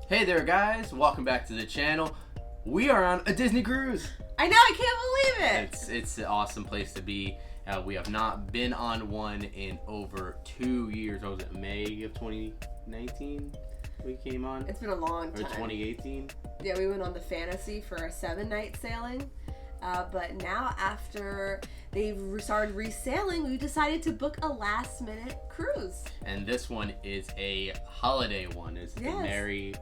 Hey there guys, welcome back to the channel. We are on a Disney cruise. I know, I can't believe it. It's an awesome place to be. We have not been on one in over 2 years. What was it, May of 2019 we came on? It's been a long time. Or 2018? Yeah, we went on the Fantasy for a 7-night sailing. But now after they've started resailing, we decided to book a last-minute cruise. And this one is a holiday one. It's the MerryTime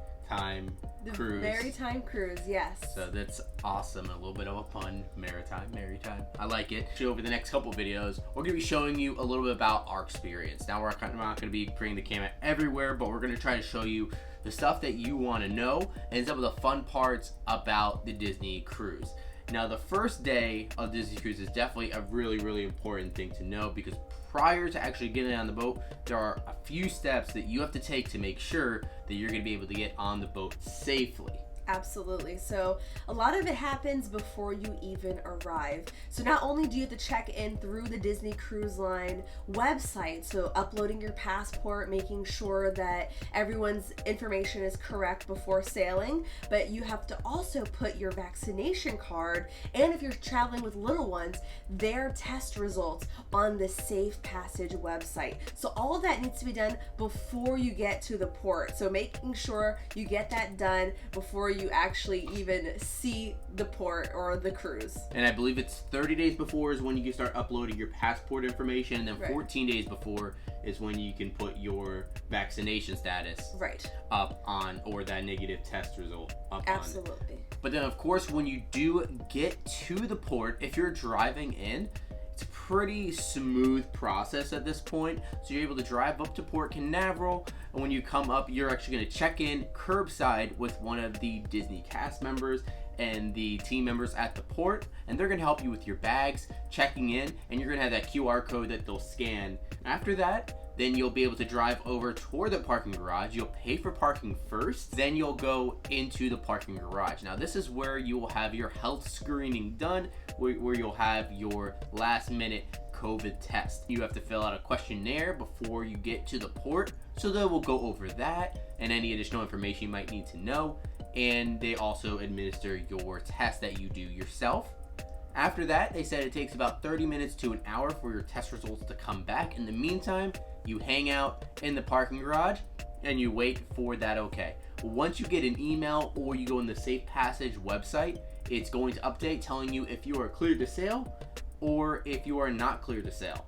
cruise. MerryTime cruise, yes. So that's awesome. A little bit of a pun. MerryTime. I like it. Over the next couple videos, we're going to be showing you a little bit about our experience. Now, we're not going to be bringing the camera everywhere, but we're going to try to show you the stuff that you want to know and some of the fun parts about the Disney cruise. Now, the first day of Disney Cruise is definitely a really important thing to know, because prior to actually getting on the boat, there are a few steps that you have to take to make sure that you're going to be able to get on the boat safely. Absolutely. So a lot of it happens before you even arrive. So not only do you have to check in through the Disney Cruise Line website, so uploading your passport, making sure that everyone's information is correct before sailing, but you have to also put your vaccination card, and if you're traveling with little ones, their test results on the Safe Passage website. So all of that needs to be done before you get to the port. So making sure you get that done before you actually even see the port or the cruise. And I believe it's 30 days before is when you can start uploading your passport information, and then 14 days before is when you can put your vaccination status up on, or that negative test result up on. Absolutely. But then of course, when you do get to the port, if you're driving in, it's a pretty smooth process at this point. So you're able to drive up to Port Canaveral, and when you come up, you're actually going to check in curbside with one of the Disney cast members and the team members at the port, and they're going to help you with your bags, checking in, and you're going to have that QR code that they'll scan. After that, then you'll be able to drive over toward the parking garage. You'll pay for parking first, then you'll go into the parking garage. Now, this is where you will have your health screening done, where you'll have your last minute COVID test. You have to fill out a questionnaire before you get to the port, so they will go over that and any additional information you might need to know, and they also administer your test that you do yourself. After that, they said it takes about 30 minutes to an hour for your test results to come back. In the meantime, you hang out in the parking garage and you wait for that okay. Once you get an email or you go on the Safe Passage website, it's going to update telling you if you are cleared to sail or if you are not cleared to sail.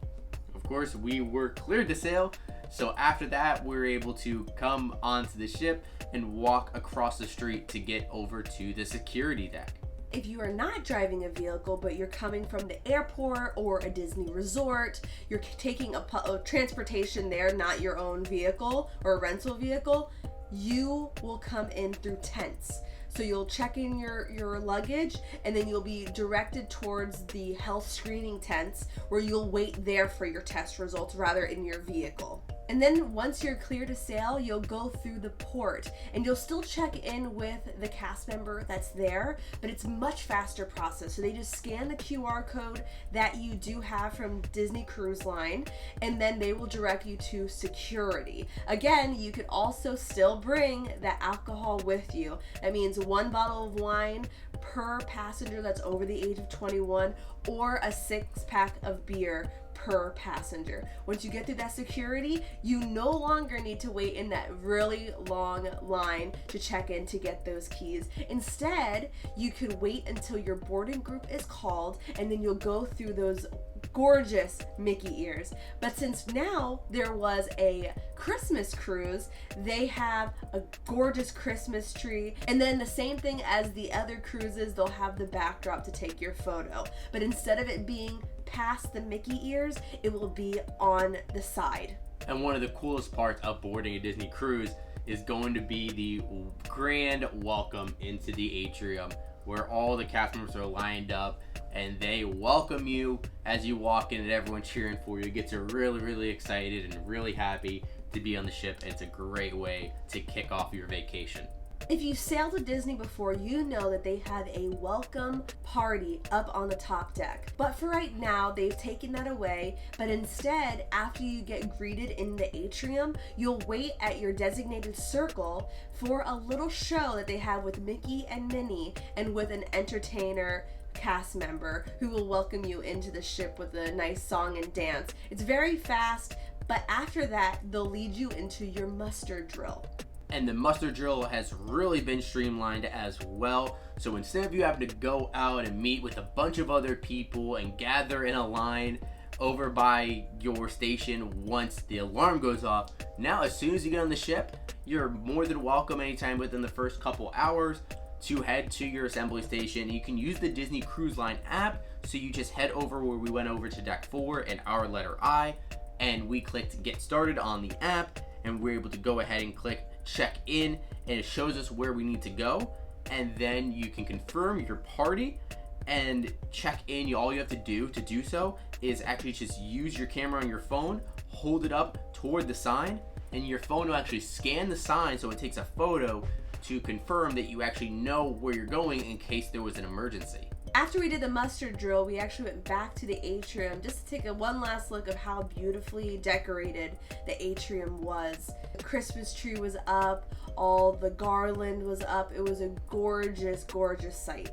Of course, we were cleared to sail, so after that, we were able to come onto the ship and walk across the street to get over to the security deck. If you are not driving a vehicle, but you're coming from the airport or a Disney resort, you're taking a transportation there, not your own vehicle or a rental vehicle, you will come in through tents. So you'll check in your luggage, and then you'll be directed towards the health screening tents, where you'll wait there for your test results rather in your vehicle. And then once you're clear to sail, you'll go through the port, and you'll still check in with the cast member that's there, but it's a much faster process. So they just scan the QR code that you do have from Disney Cruise Line, and then they will direct you to security. Again, you could also still bring the alcohol with you. That means 1 bottle of wine per passenger that's over the age of 21, or a 6-pack of beer per passenger. Once you get through that security, you no longer need to wait in that really long line to check in to get those keys. Instead, you could wait until your boarding group is called, and then you'll go through those gorgeous Mickey ears. But since now there was a Christmas cruise, they have a gorgeous Christmas tree, and then the same thing as the other cruises, they'll have the backdrop to take your photo. But instead of it being past the Mickey ears, it will be on the side. And one of the coolest parts of boarding a Disney cruise is going to be the grand welcome into the atrium, where all the cast members are lined up and they welcome you as you walk in, and everyone's cheering for you. It gets you really excited and really happy to be on the ship. It's a great way to kick off your vacation. If you sailed to Disney before, you know that they have a welcome party up on the top deck. But for right now, they've taken that away. But instead, after you get greeted in the atrium, you'll wait at your designated circle for a little show that they have with Mickey and Minnie and with an entertainer cast member who will welcome you into the ship with a nice song and dance. It's very fast, but after that, they'll lead you into your muster drill. And the muster drill has really been streamlined as well. So instead of you having to go out and meet with a bunch of other people and gather in a line over by your station once the alarm goes off, now as soon as you get on the ship, you're more than welcome anytime within the first couple hours to head to your assembly station. You can use the Disney Cruise Line app, so you just head over where we went over to deck 4 and our letter I, and we clicked get started on the app, and we're able to go ahead and click check in, and it shows us where we need to go, and then you can confirm your party and check in. All you have to do so is actually just use your camera on your phone, hold it up toward the sign, and your phone will actually scan the sign so it takes a photo to confirm that you actually know where you're going in case there was an emergency. After we did the mustard drill, we actually went back to the atrium just to take one last look of how beautifully decorated the atrium was. The Christmas tree was up, all the garland was up. It was a gorgeous, gorgeous sight.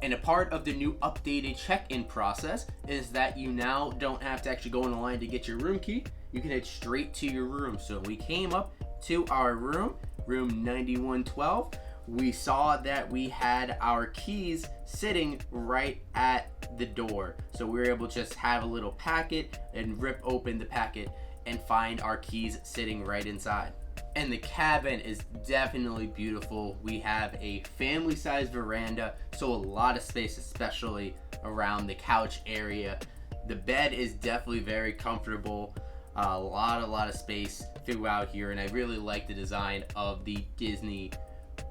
And a part of the new updated check-in process is that you now don't have to actually go in a line to get your room key. You can head straight to your room. So we came up to our room 9112. We saw that we had our keys sitting right at the door. So we were able to just have a little packet and rip open the packet and find our keys sitting right inside. And the cabin is definitely beautiful. We have a family-sized veranda, so a lot of space, especially around the couch area. The bed is definitely very comfortable. A lot of space throughout here, and I really like the design of the Disney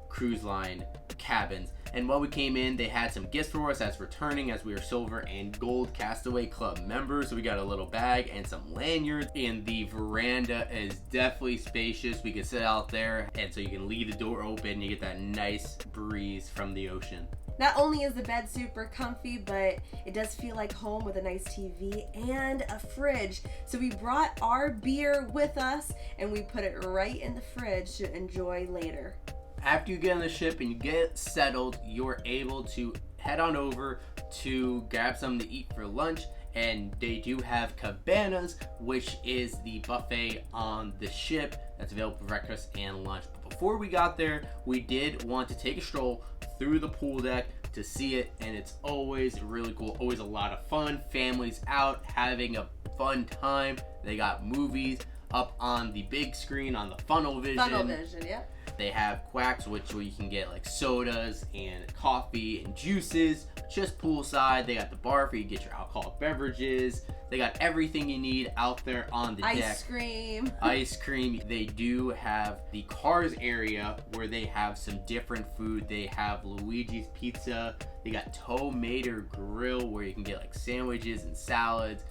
Cruise Line cabins. And when we came in, they had some gifts for us as returning, as we are Silver and Gold Castaway Club members. So we got a little bag and some lanyards, and the veranda is definitely spacious. We can sit out there, and so you can leave the door open. You get that nice breeze from the ocean. Not only is the bed super comfy, but it does feel like home with a nice TV and a fridge. So we brought our beer with us, and we put it right in the fridge to enjoy later. After you get on the ship and you get settled, you're able to head on over to grab something to eat for lunch, and they do have cabanas, which is the buffet on the ship that's available for breakfast and lunch. But before we got there, we did want to take a stroll through the pool deck to see it, and it's always really cool, always a lot of fun. Families out having a fun time. They got movies up on the big screen on the Funnel Vision. Funnel Vision, yeah. They have quacks, where you can get like sodas and coffee and juices just poolside. They got the bar for you to get your alcoholic beverages. They got everything you need out there on the deck. Ice cream. They do have the cars area where they have some different food. They have Luigi's Pizza. They got Tomato Grill where you can get like sandwiches and salads.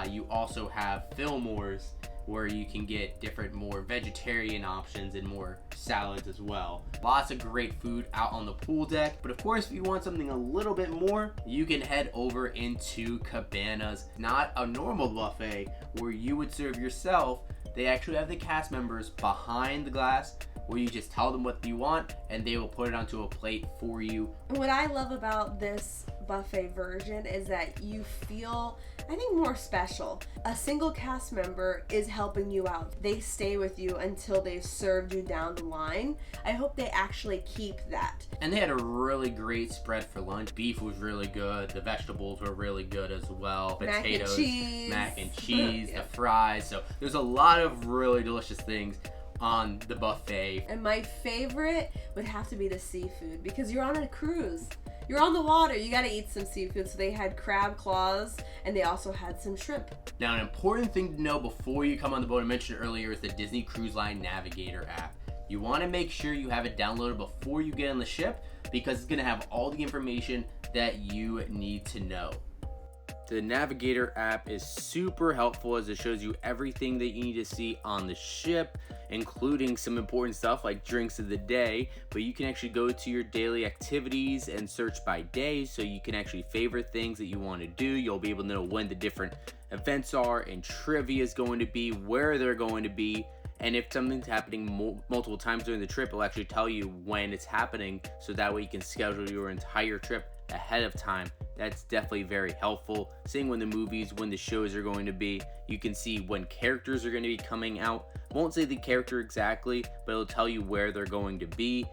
You also have Fillmore's, where you can get different, more vegetarian options and more salads as well. Lots of great food out on the pool deck. But of course, if you want something a little bit more, you can head over into cabanas. Not a normal buffet where you would serve yourself. They actually have the cast members behind the glass where you just tell them what you want and they will put it onto a plate for you. And what I love about this buffet version is that you feel, I think, more special. A single cast member is helping you out. They stay with you until they've served you down the line. I hope they actually keep that. And they had a really great spread for lunch. Beef was really good. The vegetables were really good as well. Potatoes, mac and cheese, Yeah. the fries. So there's a lot of really delicious things on the buffet. And my favorite would have to be the seafood, because you're on a cruise. You're on the water, you gotta eat some seafood. So they had crab claws and they also had some shrimp. Now, an important thing to know before you come on the boat, I mentioned earlier, is the Disney Cruise Line Navigator app. You wanna make sure you have it downloaded before you get on the ship, because it's gonna have all the information that you need to know. The Navigator app is super helpful as it shows you everything that you need to see on the ship, including some important stuff like drinks of the day, but you can actually go to your daily activities and search by day, so you can actually favorite things that you want to do. You'll be able to know when the different events are and trivia is going to be, where they're going to be, and if something's happening multiple times during the trip, it'll actually tell you when it's happening, so that way you can schedule your entire trip ahead of time. That's definitely very helpful. Seeing when the movies, when the shows are going to be. You can see when characters are going to be coming out. Won't say the character exactly, but it'll tell you where they're going to be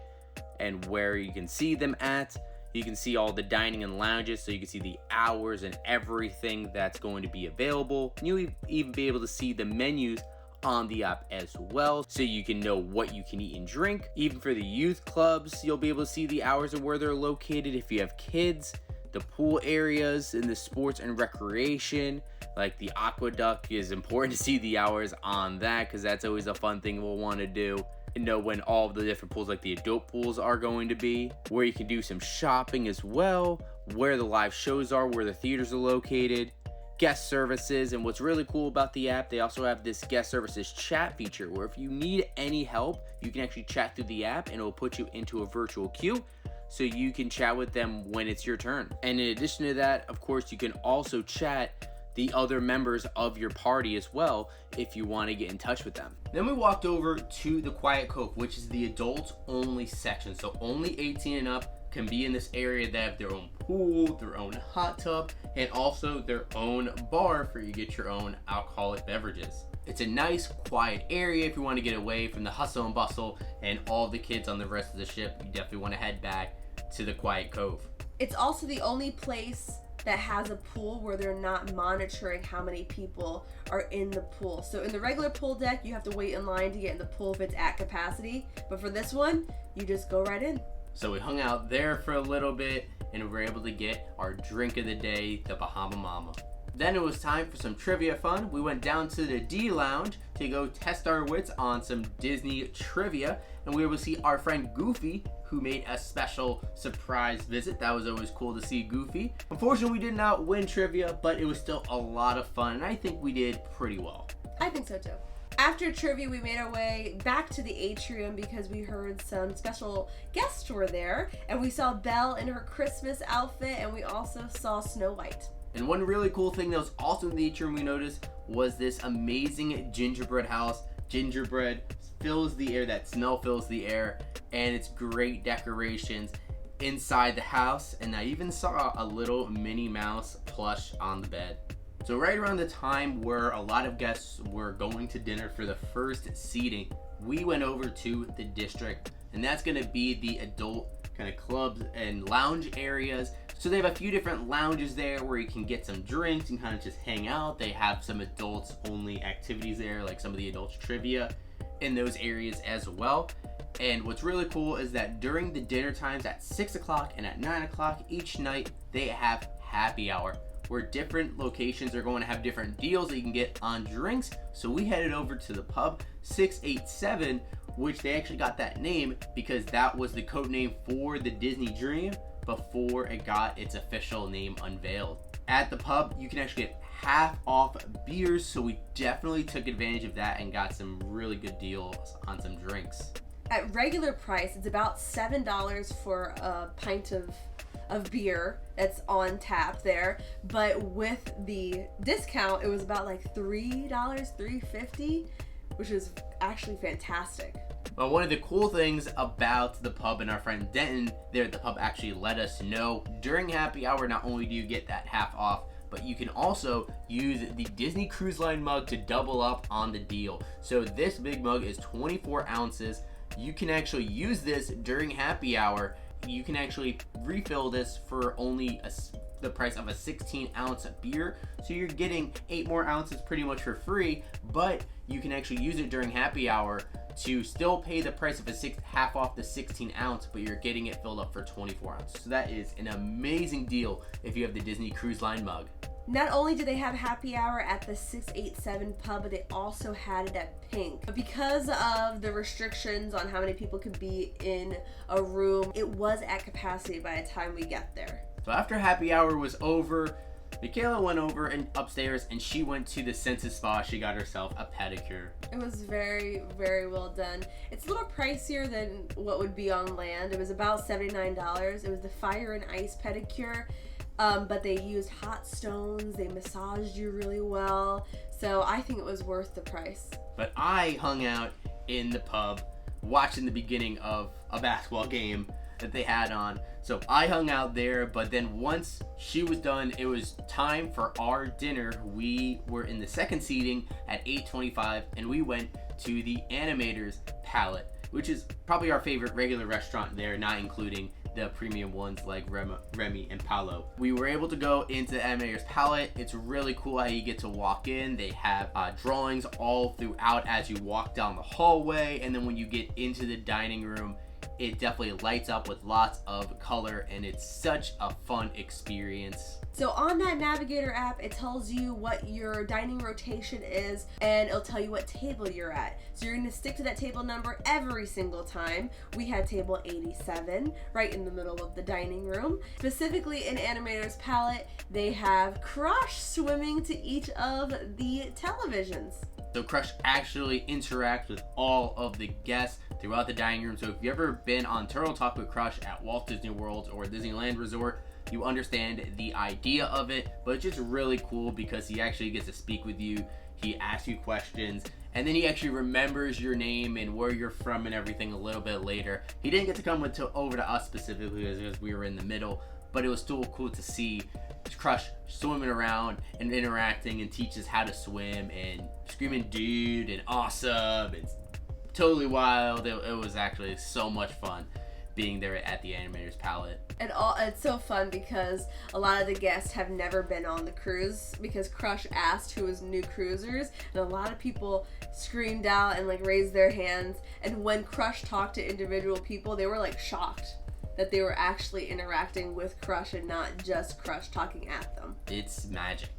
and where you can see them at. You can see all the dining and lounges, so you can see the hours and everything that's going to be available. And you'll even be able to see the menus on the app as well, so you can know what you can eat and drink. Even for the youth clubs, you'll be able to see the hours and where they're located if you have kids. The pool areas and the sports and recreation, like the aqueduct, is important to see the hours on that, because that's always a fun thing we'll want to do. And know when all of the different pools, like the adult pools, are going to be, where you can do some shopping as well, where the live shows are, where the theaters are located, guest services. And what's really cool about the app, they also have this guest services chat feature, where if you need any help, you can actually chat through the app and it'll put you into a virtual queue, so you can chat with them when it's your turn. And in addition to that, of course, you can also chat the other members of your party as well if you want to get in touch with them. Then we walked over to the Quiet Cove, which is the adults only section. So only 18 and up can be in this area. They have their own pool, their own hot tub, and also their own bar for you to get your own alcoholic beverages. It's a nice quiet area if you want to get away from the hustle and bustle and all the kids on the rest of the ship. You definitely want to head back to the Quiet Cove. It's also the only place that has a pool where they're not monitoring how many people are in the pool. So in the regular pool deck, you have to wait in line to get in the pool if it's at capacity. But for this one, you just go right in. So we hung out there for a little bit and we were able to get our drink of the day, the Bahama Mama. Then it was time for some trivia fun. We went down to the D Lounge to go test our wits on some Disney trivia, and we were able to see our friend Goofy, who made a special surprise visit. That was always cool to see Goofy. Unfortunately, we did not win trivia, but it was still a lot of fun, and I think we did pretty well. I think so too. After trivia, we made our way back to the atrium because we heard some special guests were there, and we saw Belle in her Christmas outfit, and we also saw Snow White. And one really cool thing that was also in the atrium we noticed was this amazing gingerbread house. Gingerbread fills the air, that smell fills the air, and it's great decorations inside the house. And I even saw a little Minnie Mouse plush on the bed. So right around the time where a lot of guests were going to dinner for the first seating, we went over to the district, and that's going to be the adult kind of clubs and lounge areas. So they have a few different lounges there where you can get some drinks and kind of just hang out. They have some adults only activities there, like some of the adults trivia in those areas as well. And what's really cool is that during the dinner times at 6 o'clock and at 9 o'clock each night, they have happy hour, where different locations are going to have different deals that you can get on drinks. So we headed over to the pub 687, which they actually got that name because that was the code name for the Disney Dream before it got its official name unveiled. At the pub, you can actually get half off beers, so we definitely took advantage of that and got some really good deals on some drinks. At regular price, it's about $7 for a pint of beer that's on tap there, but with the discount, it was about like $3, $3.50, which is actually fantastic. Well, one of the cool things about the pub, and our friend Denton there at the pub actually let us know, during happy hour, not only do you get that half off, but you can also use the Disney Cruise Line mug to double up on the deal. So this big mug is 24 ounces. You can actually use this during happy hour. You can actually refill this for only the price of a 16-ounce beer. So you're getting 8 more ounces pretty much for free, but you can actually use it during happy hour to still pay the price of half off the 16-ounce, but you're getting it filled up for 24 ounces. So that is an amazing deal if you have the Disney Cruise Line mug. Not only did they have happy hour at the 687 pub, but they also had it at Pink. But because of the restrictions on how many people could be in a room, it was at capacity by the time we get there. So after happy hour was over, Michaela went over and upstairs and she went to the Senses Spa. She got herself a pedicure. It was very, very well done. It's a little pricier than what would be on land. It was about $79. It was the fire and ice pedicure, but they used hot stones. They massaged you really well. So I think it was worth the price. But I hung out in the pub watching the beginning of a basketball game that they had on. So I hung out there, but then once she was done, it was time for our dinner. We were in the second seating at 8:25, and we went to the Animators Palette, which is probably our favorite regular restaurant there, not including the premium ones like Remy and Paolo. We were able to go into the Animators Palette. It's really cool how you get to walk in. They have drawings all throughout as you walk down the hallway, and then when you get into the dining room, it definitely lights up with lots of color, and it's such a fun experience. So on that Navigator app, it tells you what your dining rotation is, and it'll tell you what table you're at. So you're going to stick to that table number every single time. We had table 87 right in the middle of the dining room. Specifically in Animator's Palette, they have Crush swimming to each of the televisions. So Crush actually interacts with all of the guests throughout the dining room. So if you've ever been on Turtle Talk with Crush at Walt Disney World or Disneyland Resort, you understand the idea of it, but it's just really cool because he actually gets to speak with you. He asks you questions, and then he actually remembers your name and where you're from and everything a little bit later. He didn't get to come over to us specifically because we were in the middle, but it was still cool to see Crush swimming around and interacting and teaches how to swim and screaming dude and awesome. It's totally wild. It was actually so much fun being there at the Animators Palette. And it's so fun because a lot of the guests have never been on the cruise because Crush asked who was new cruisers, and a lot of people screamed out and like raised their hands. And when Crush talked to individual people, they were like shocked that they were actually interacting with Crush and not just Crush talking at them. It's magic.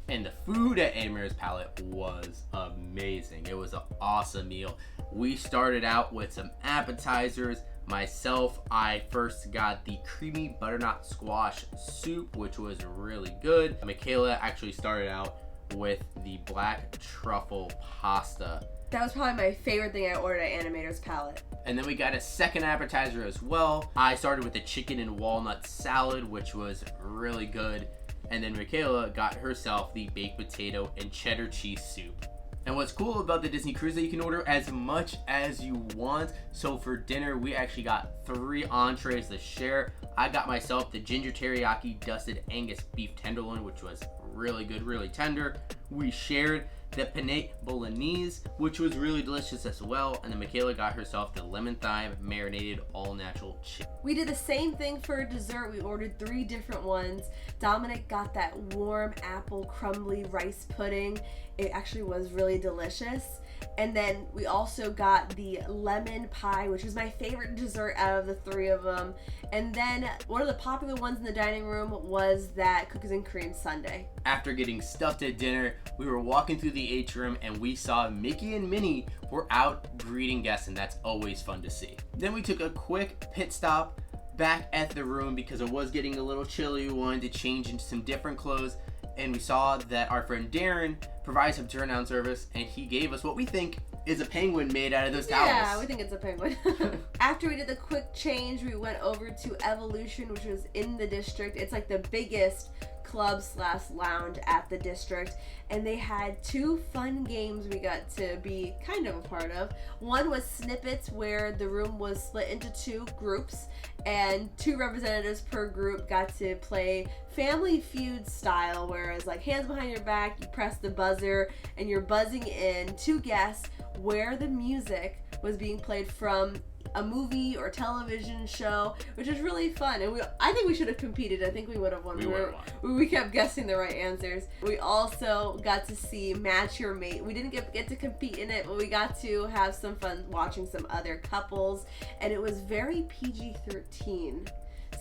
And the food at Animators Palette was amazing. It was an awesome meal. We started out with some appetizers. Myself, I first got the creamy butternut squash soup, which was really good. Michaela actually started out with the black truffle pasta. That was probably my favorite thing I ordered at Animators Palette. And then we got a second appetizer as well. I started with the chicken and walnut salad, which was really good. And then Michaela got herself the baked potato and cheddar cheese soup. And what's cool about the Disney Cruise is that you can order as much as you want. So for dinner, we actually got 3 entrees to share. I got myself the ginger teriyaki dusted Angus beef tenderloin, which was really good, really tender. We shared the penne bolognese, which was really delicious as well. And then Michaela got herself the lemon thyme marinated all natural chicken. We did the same thing for dessert. We ordered 3 different ones. Dominic got that warm apple crumbly rice pudding. It actually was really delicious. And then we also got the lemon pie, which was my favorite dessert out of the 3 of them. And then one of the popular ones in the dining room was that cookies and cream sundae. After getting stuffed at dinner, we were walking through the atrium and we saw Mickey and Minnie were out greeting guests, and that's always fun to see. Then we took a quick pit stop back at the room because it was getting a little chilly. We wanted to change into some different clothes, and we saw that our friend Darren provides some turn-down service, and he gave us what we think is a penguin made out of those towels. Yeah, we think it's a penguin. After we did the quick change, we went over to Evolution, which was in the district. It's like the biggest club/lounge at the district, and they had 2 fun games we got to be kind of a part of. One was Snippets, where the room was split into 2 groups, and 2 representatives per group got to play Family Feud style, whereas like hands behind your back, you press the buzzer and you're buzzing in to guess where the music was being played from a movie or television show, which is really fun. And I think we should have competed. I think we would have won. We kept guessing the right answers. We also got to see Match Your Mate. We didn't get to compete in it, but we got to have some fun watching some other couples, and it was very PG-13.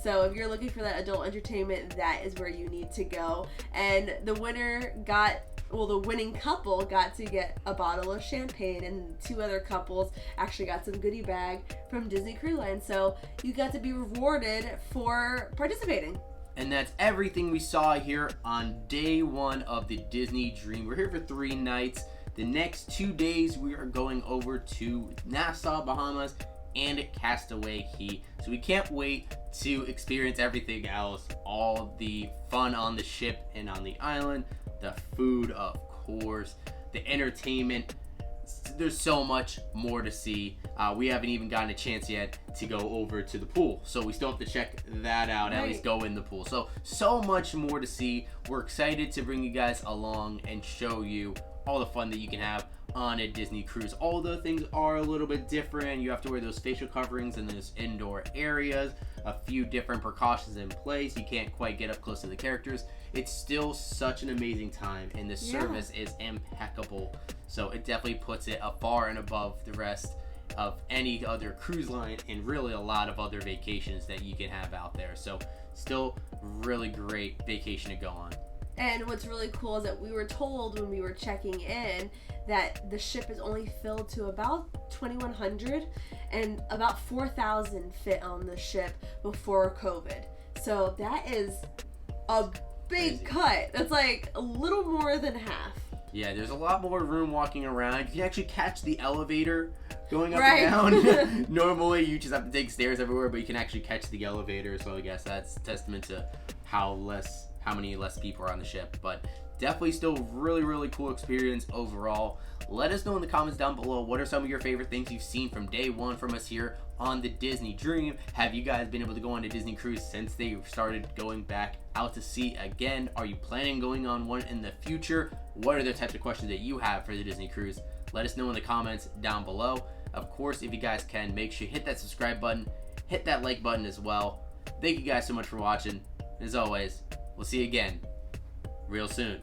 So if you're looking for that adult entertainment, that is where you need to go. And the winning couple got to get a bottle of champagne, and 2 other couples actually got some goodie bag from Disney Cruise Line. So you got to be rewarded for participating. And that's everything we saw here on day 1 of the Disney Dream. We're here for 3 nights. The next 2 days we are going over to Nassau, Bahamas and Castaway Cay. So we can't wait to experience everything else. All the fun on the ship and on the island. The food, of course. The entertainment. There's so much more to see. We haven't even gotten a chance yet to go over to the pool, so we still have to check that out. Right. At least go in the pool. So much more to see. We're excited to bring you guys along and show you all the fun that you can have on a Disney cruise. Although things are a little bit different, you have to wear those facial coverings in those indoor areas, a few different precautions in place. You can't quite get up close to the characters. It's still such an amazing time, and the service is impeccable. So it definitely puts it far and above the rest of any other cruise line and really a lot of other vacations that you can have out there. So still really great vacation to go on. And what's really cool is that we were told when we were checking in that the ship is only filled to about 2,100 and about 4,000 fit on the ship before COVID. So that is a big cut. That's like a little more than half. Yeah, there's a lot more room walking around. You can actually catch the elevator going up and down. Normally, you just have to take stairs everywhere, but you can actually catch the elevator. So I guess that's a testament to how many less people are on the ship. But definitely still really cool experience overall. Let us know in the comments down below, what are some of your favorite things you've seen from day 1 from us here on the Disney Dream? Have you guys been able to go on a Disney cruise since they started going back out to sea again? Are you planning on going on one in the future? What are the types of questions that you have for the Disney cruise? Let us know in the comments down below. Of course, if you guys can, make sure you hit that subscribe button, hit that like button as well. Thank you guys so much for watching. As always, we'll see you again real soon.